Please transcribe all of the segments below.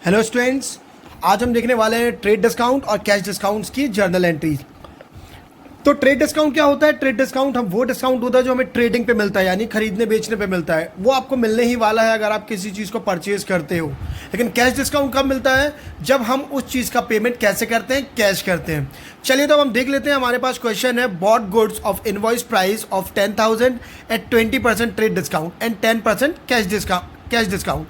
Hello students, आज हम देखने वाले हैं ट्रेड डिस्काउंट और कैश डिस्काउंट्स की जर्नल एंट्रीज। तो ट्रेड डिस्काउंट क्या होता है? ट्रेड डिस्काउंट वो डिस्काउंट होता है जो हमें ट्रेडिंग पे मिलता है, यानी खरीदने बेचने पे मिलता है। वो आपको मिलने ही वाला है अगर आप किसी चीज़ को परचेज करते हो। लेकिन कैश डिस्काउंट कब मिलता है? जब हम उस चीज़ का पेमेंट कैसे करते हैं? कैश करते हैं। चलिए तो अब हम देख लेते हैं। हमारे पास क्वेश्चन है, bought goods of invoice price of 10,000 at 20% trade discount and 10% cash discount.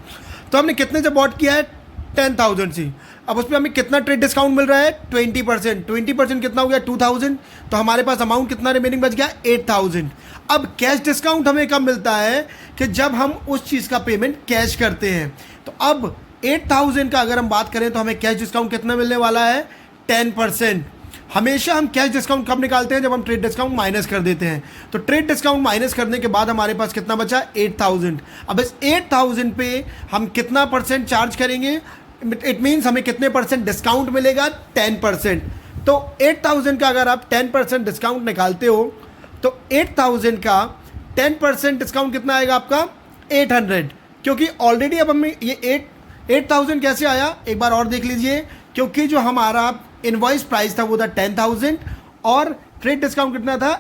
तो हमने कितने से बॉट किया है? 10,000 से। अब उस पर हमें कितना ट्रेड डिस्काउंट मिल रहा है? 20%। 20% कितना हो गया? 2,000। तो हमारे पास अमाउंट कितना रिमेनिंग बच गया? 8,000। अब कैश डिस्काउंट हमें कब मिलता है? कि जब हम उस चीज़ का पेमेंट कैश करते हैं। तो अब 8,000 का अगर हम बात करें तो हमें कैश डिस्काउंट कितना मिलने वाला है? 10%। हमेशा हम कैश डिस्काउंट कब निकालते हैं? जब हम ट्रेड डिस्काउंट माइनस कर देते हैं। तो ट्रेड डिस्काउंट माइनस करने के बाद हमारे पास कितना बचा? 8,000। अब इस 8,000 पे हम कितना परसेंट चार्ज करेंगे? इट मीन्स हमें कितने परसेंट डिस्काउंट मिलेगा? 10%। तो 8,000 का अगर आप 10% डिस्काउंट निकालते हो तो 8,000 का 10% डिस्काउंट कितना आएगा आपका? 800। क्योंकि ऑलरेडी अब हमें ये 8,000 कैसे आया एक बार और देख लीजिए। क्योंकि जो हमारा इनवॉइस प्राइस था वो था 10,000 और ट्रेड डिस्काउंट कितना था?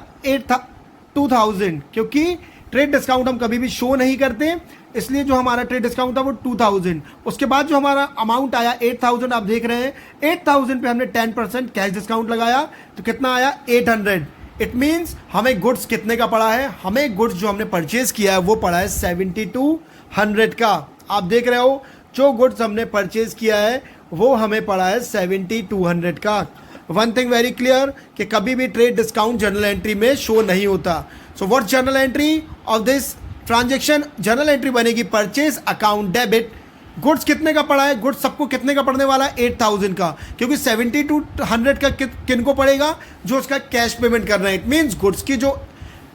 2,000। क्योंकि ट्रेड डिस्काउंट हम कभी भी शो नहीं करते, इसलिए जो हमारा ट्रेड डिस्काउंट था वो 2,000। उसके बाद जो हमारा अमाउंट आया 8,000, आप देख रहे हैं 8,000 पे हमने 10% कैश डिस्काउंट लगाया तो कितना आया? 800। इट मीन्स हमें गुड्स कितने का पड़ा है? हमें गुड्स जो हमने परचेज किया है वो पड़ा है 7,200 का। आप देख रहे हो जो गुड्स हमने परचेज किया है वो हमें पड़ा है 7,200 का। वन थिंग वेरी क्लियर कि कभी भी ट्रेड डिस्काउंट जर्नल एंट्री में शो नहीं होता। So what journal entry of this transaction? Journal entry बनेगी परचेज अकाउंट डेबिट। गुड्स कितने का पड़ा है? गुड्स सबको कितने का पड़ने वाला है? 8,000 का। क्योंकि 7,200 का किन को पड़ेगा? जो उसका कैश पेमेंट कर रहे हैं। इट मीन्स गुड्स की जो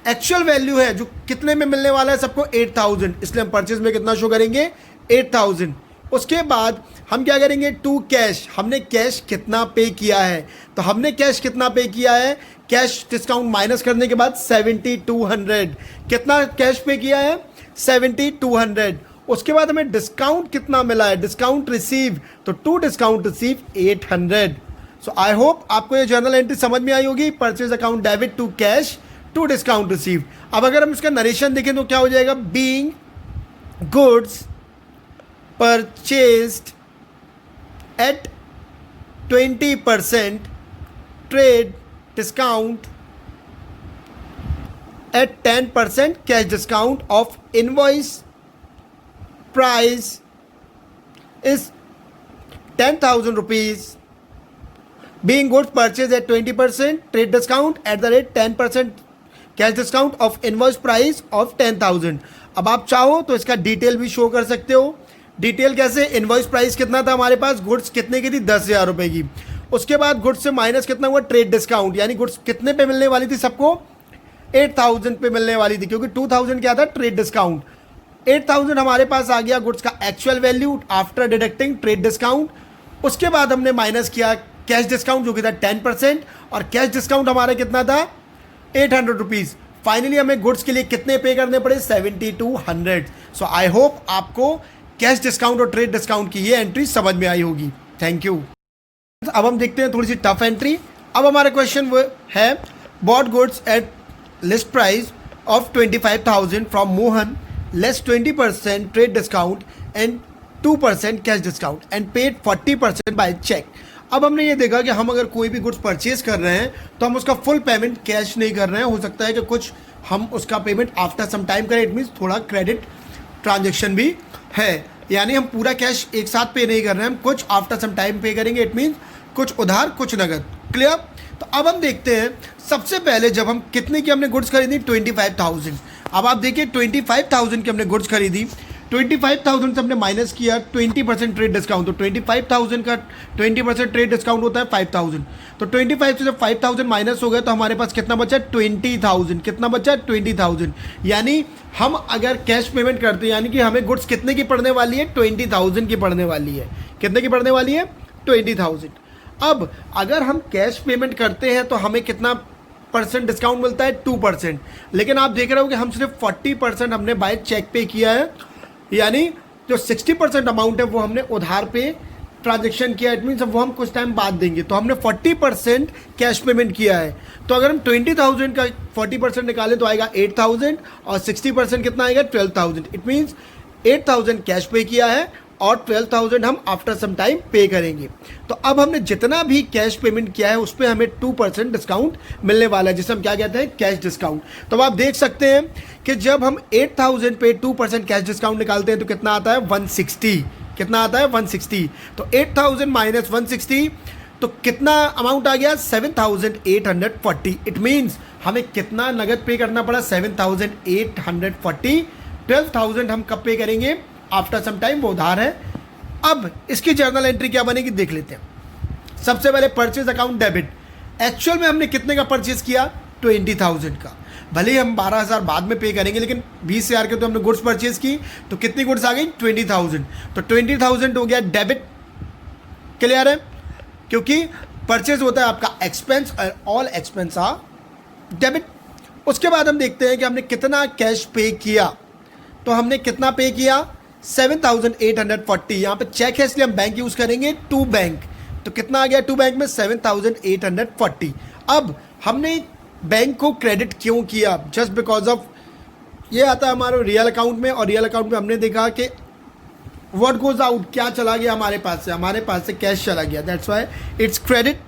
एक्चुअल वैल्यू है जो कितने में मिलने वाला है सबको? 8,000। इसलिए हम परचेज में कितना शो करेंगे? 8,000। उसके बाद हम क्या करेंगे? To cash. हमने कैश कितना पे किया है? तो हमने कैश कितना पे किया है? कैश डिस्काउंट माइनस करने के बाद 7,200। कितना कैश पे किया है? 7,200। उसके बाद हमें डिस्काउंट कितना मिला है? Discount receive. तो to discount receive 800। So I hope आपको ये जर्नल एंट्री समझ में आई होगी। Purchase account debit to cash to discount receive. अब अगर हम इसका नरेशन देखें तो क्या हो जाएगा? Being goods purchased at 20% trade discount at 10% cash discount of invoice price is 10,000 rupees. Being goods purchased at 20% trade discount at the rate 10% cash discount of invoice price of 10,000. अब आप चाहो तो इसका डिटेल भी शो कर सकते हो। Detail कैसे? इनवॉइस प्राइस कितना था हमारे पास? गुड्स कितने की थी? 10,000 रुपए की। उसके बाद गुड्स से माइनस कितना हुआ? Trade discount. यानी गुड्स कितने पे मिलने वाली थी सबको? 8,000 पे मिलने वाली थी, क्योंकि 2,000 क्या था? Trade discount. 8,000 हमारे पास आ गया गुड्स का actual value after deducting trade discount. उसके बाद हमने माइनस किया कैश डिस्काउंट जो कि था 10%, और कैश डिस्काउंट हमारा कितना था? 800 रुपीज़। फाइनली हमें गुड्स के लिए कितने पे करने पड़े? 7,200। सो आई होप आपको कैश डिस्काउंट और ट्रेड डिस्काउंट की ये एंट्री समझ में आई होगी। Thank you. अब हम देखते हैं थोड़ी सी टफ एंट्री। अब हमारा क्वेश्चन वो है, bought goods at list price of 25,000 from Mohan less 20% trade discount and 2% cash discount and paid 40% by cheque. अब हमने ये देखा कि हम अगर कोई भी गुड्स परचेज कर रहे हैं तो हम उसका फुल पेमेंट कैश नहीं कर रहे हैं। हो सकता है कि कुछ हम उसका पेमेंट आफ्टर सम टाइम करें। इट मीन्स थोड़ा क्रेडिट ट्रांजेक्शन भी है, यानी हम पूरा कैश एक साथ पे नहीं कर रहे हैं, हम कुछ आफ्टर सम टाइम पे करेंगे। इट मीन्स कुछ उधार कुछ नगद। क्लियर? तो अब हम देखते हैं सबसे पहले जब हम कितने की हमने गुड्स खरीदी? 25,000। अब आप देखिए 25,000 की हमने गुड्स खरीदी। 25,000 से हमने माइनस किया 20% ट्रेड डिस्काउंट। तो 25,000 का 20% ट्रेड डिस्काउंट होता है 5,000। तो 25 से जब 5,000 माइनस हो गया तो हमारे पास कितना बचा? 20,000। कितना बचा? 20,000। यानी हम अगर कैश पेमेंट करते हैं, यानी कि हमें गुड्स कितने की पड़ने वाली है? 20,000 की पड़ने वाली है। कितने की पड़ने वाली है? 20,000। अब अगर हम कैश पेमेंट करते हैं तो हमें कितना परसेंट डिस्काउंट मिलता है? 2%। लेकिन आप देख रहे हो कि हम सिर्फ 40% हमने बाय चेक पे किया है, यानी जो 60% अमाउंट है वो हमने उधार पे ट्रांजेक्शन किया, इट मीन्स वो हम कुछ टाइम बाद देंगे, तो हमने 40% कैश पेमेंट किया है। तो अगर हम 20,000 का 40% निकालें तो आएगा 8,000 और 60% कितना आएगा 12,000। इट मीन्स 8,000 कैश पे किया है और 12,000 हम आफ्टर सम टाइम पे करेंगे। तो अब हमने जितना भी कैश पेमेंट किया है उस पर हमें 2% डिस्काउंट मिलने वाला है, जिसे हम क्या कहते हैं, कैश डिस्काउंट। तो अब आप देख सकते हैं कि जब हम 8,000 पे 2% कैश डिस्काउंट निकालते हैं तो कितना आता है 160, कितना आता है 160। तो 8,000 माइनस 160 तो कितना अमाउंट आ गया 7,840। इट मीन्स हमें कितना नगद पे करना पड़ा 7,840। 12,000 हम कब पे करेंगे, आफ्टर सम टाइम, वो उधार है। अब इसकी जर्नल एंट्री क्या बनेगी देख लेते हैं। सबसे पहले परचेज अकाउंट डेबिट, एक्चुअल में हमने कितने का परचेज किया 20,000 का, भले ही हम 12,000 बाद में पे करेंगे लेकिन 20,000 के तो हमने गुड्स परचेज की, तो कितनी गुड्स आ गई 20,000। तो 20,000 हो गया डेबिट, क्लियर है, क्योंकि परचेज होता है आपका एक्सपेंस और ऑल एक्सपेंस आर डेबिट। उसके बाद हम देखते हैं कि हमने कितना कैश पे किया, तो हमने कितना पे किया 7,840। यहाँ पे चेक है इसलिए हम बैंक यूज़ करेंगे, टू बैंक, तो कितना आ गया टू बैंक में 7,840। अब हमने बैंक को क्रेडिट क्यों किया, जस्ट बिकॉज ऑफ ये आता है हमारे रियल अकाउंट में, और रियल अकाउंट में हमने देखा कि व्हाट गोज आउट, क्या चला गया हमारे पास से, हमारे पास से कैश चला गया, that's why it's credit.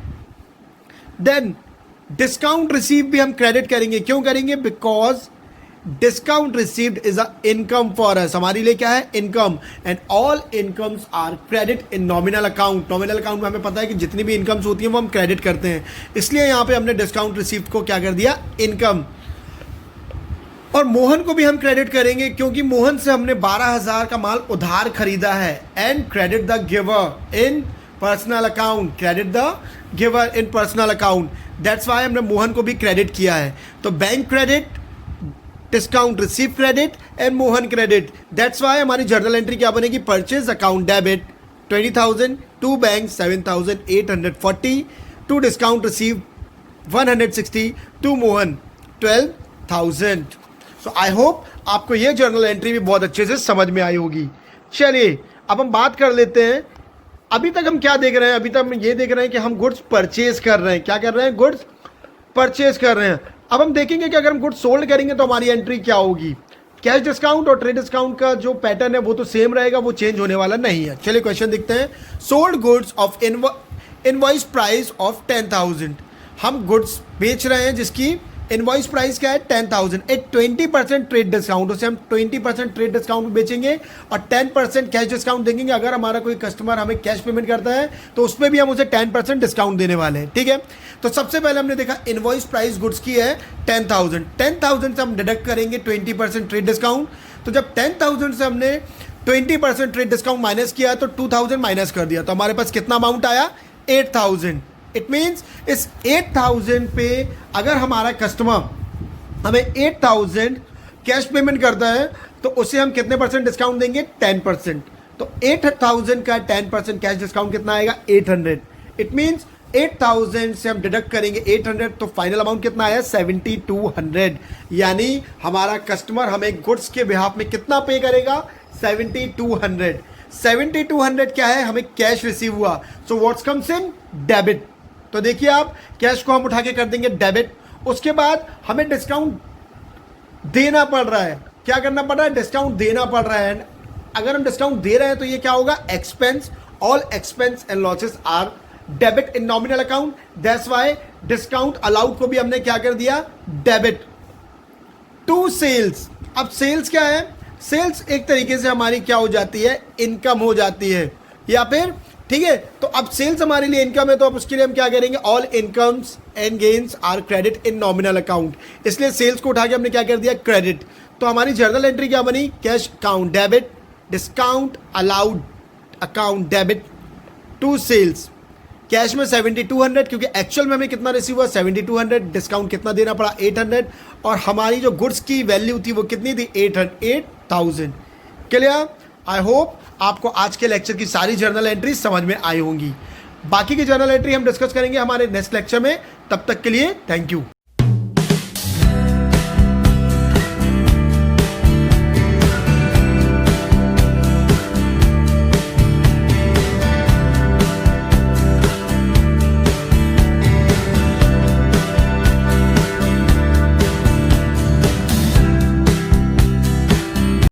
Then discount receive भी हम क्रेडिट करेंगे, क्यों करेंगे, because discount received is a income for us, हमारे लिए क्या है इनकम, and all incomes are credit in nominal account. Nominal account में हमें पता है कि जितनी भी इनकम्स होती हैं वो हम क्रेडिट करते हैं, इसलिए यहाँ पे हमने डिस्काउंट रिसीव्ड को क्या कर दिया इनकम। और मोहन को भी हम क्रेडिट करेंगे क्योंकि मोहन से हमने 12,000 का माल उधार खरीदा है, and credit the giver in personal account, credit the giver in personal account, that's why हमने मोहन को भी क्रेडिट किया है। तो bank credit, discount receive credit and Mohan credit, that's why हमारी जर्नल एंट्री क्या बनेगी, purchase account debit 20,000, to bank 7,840, to discount receive 160, to Mohan 12,000। So I hope आपको ये जर्नल एंट्री भी बहुत अच्छे से समझ में आई होगी। चलिए अब हम बात कर लेते हैं, अभी तक हम क्या देख रहे हैं, अभी तक हम ये देख रहे हैं कि हम गुड्स परचेज कर रहे हैं, क्या कर रहे हैं, गुड्स परचेज कर रहे हैं। अब हम देखेंगे कि अगर हम गुड्स सोल्ड करेंगे तो हमारी एंट्री क्या होगी। कैश डिस्काउंट और ट्रेड डिस्काउंट का जो पैटर्न है वो तो सेम रहेगा, वो चेंज होने वाला नहीं है। चलिए क्वेश्चन देखते हैं। Sold goods of invoice price of 10,000, हम गुड्स बेच रहे हैं जिसकी इनवॉइस प्राइस क्या है 10,000, एक 20% ट्रेड डिस्काउंट, उसे हम 20% ट्रेड डिस्काउंट में बेचेंगे और 10% कैश डिस्काउंट देंगे। अगर हमारा कोई कस्टमर हमें कैश पेमेंट करता है तो उसमें भी हम उसे 10% डिस्काउंट देने वाले हैं, ठीक है। तो सबसे पहले हमने देखा इनवॉइस प्राइस गुड्स की है 10,000, 10,000 से हम डिडक्ट करेंगे 20% ट्रेड डिस्काउंट। तो जब 10,000 से हमने 20% ट्रेड डिस्काउंट माइनस किया तो 2,000 माइनस कर दिया, तो हमारे पास कितना अमाउंट आया 8,000। इट मीन्स इस 8,000 पे अगर हमारा कस्टमर हमें 8,000 कैश पेमेंट करता है तो उसे हम कितने परसेंट डिस्काउंट देंगे 10%। तो 8,000 का 10% कैश डिस्काउंट कितना आएगा 800। इट मीन्स 8,000 से हम डिडक्ट करेंगे 800, तो फाइनल अमाउंट कितना आया 7,200। यानी हमारा कस्टमर हमें गुड्स के बिहाफ में कितना पे करेगा 7,200। 7,200 क्या है, हमें कैश रिसीव हुआ, so what's comes in debit. तो देखिए आप कैश को हम उठा के कर देंगे डेबिट। उसके बाद हमें डिस्काउंट देना पड़ रहा है, क्या करना पड़ रहा है, डिस्काउंट देना पड़ रहा है। अगर हम डिस्काउंट दे रहे हैं तो ये क्या होगा expense, all expense and losses are debit in nominal account, that's why discount allowed को भी हमने क्या कर दिया डेबिट। टू सेल्स, अब सेल्स क्या है, सेल्स एक तरीके से हमारी क्या हो जाती है इनकम हो जाती है, या फिर ठीक है। तो अब सेल्स हमारे लिए इनकम है, तो अब उसके लिए हम क्या करेंगे, all incomes and gains are credit in nominal account, इसलिए सेल्स को उठा के हमने क्या कर दिया क्रेडिट। तो हमारी जर्नल एंट्री क्या बनी, cash account debit, discount allowed account debit to sales. Cash में 7,200 क्योंकि एक्चुअल में हमें कितना रिसीव हुआ 7,200, डिस्काउंट कितना देना पड़ा 800, और हमारी जो गुड्स की वैल्यू थी वो कितनी थी 8,000। क्लियर। आई होप आपको आज के लेक्चर की सारी जर्नल एंट्री समझ में आई होंगी। बाकी की जर्नल एंट्री हम डिस्कस करेंगे हमारे नेक्स्ट लेक्चर में, तब तक के लिए थैंक यू।